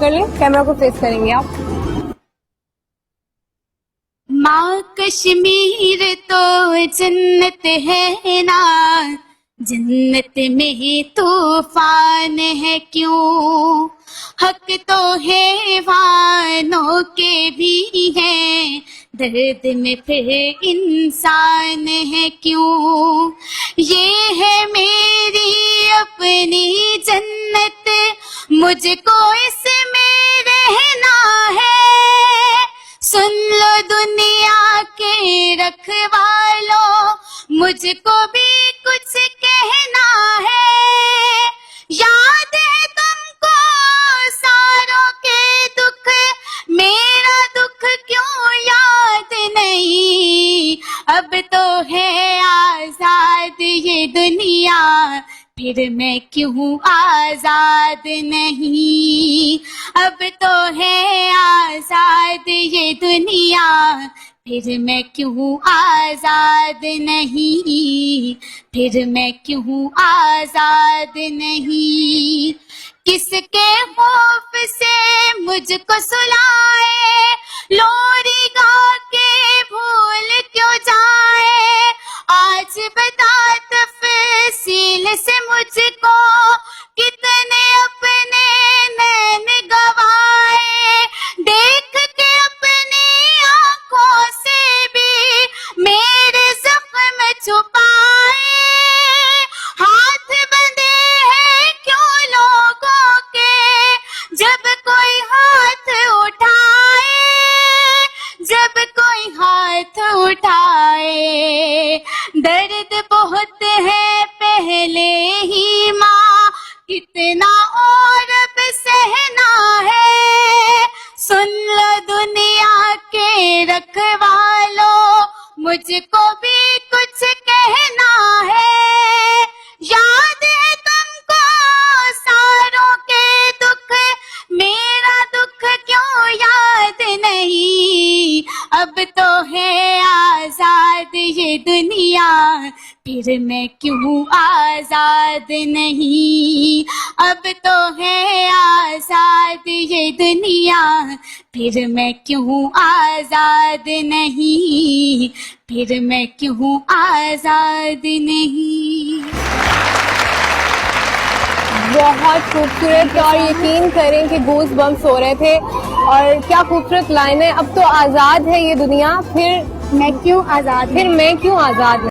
कर लें, कैमरा को फेस करेंगे आप। माँ कश्मीर तो जन्नत है ना, जन्नत में ही तूफान है क्यों, हक तो है वानों के भी है, दर्द में फिर इंसान है क्यों। ये है मेरी अपनी जन्नत, मुझको इसमें रहना है। सुन लो दुनिया के रखवालों, मुझको भी कुछ कहना है। याद है तुमको सारों के दुख, मेरा दुख क्यों याद नहीं। अब तो है आजाद ये दुनिया, फिर मैं क्यों आजाद नहीं। अब तो है आजाद ये दुनिया, फिर मैं क्यों आजाद नहीं, फिर मैं क्यों आजाद नहीं। किसके खौफ से मुझको सुलाए, लोरी गा के भूल क्यों जाए। आज बता तफसील से मुझको, कितने अपने नैन गवाए। देख के अपनी आंखों से भी मेरे जख्म छुपाए। हाथ बंधे हैं क्यों लोगों के, जब कोई हाथ उठाए, जब कोई हाथ उठाए। दर्द बहुत है पहले ही माँ, कितना और अब सहना है। सुन लो दुनिया के रखवालों, मुझको भी कुछ कहना है। याद है तुमको सारों के दुख, मेरा दुख क्यों याद नहीं। अब तो है आजाद ये दुनिया, फिर मैं क्यों आजाद नहीं। अब तो है आजाद ये दुनिया, फिर मैं क्यों आजाद नहीं, फिर मैं क्यों आजाद नहीं। बहुत खूबसूरत, और यकीन करें कि गूज बम्स हो रहे थे। और क्या खूबसूरत लाइन है, अब तो आजाद है ये दुनिया, फिर मैं क्यों आजाद, फिर मैं क्यों आजाद।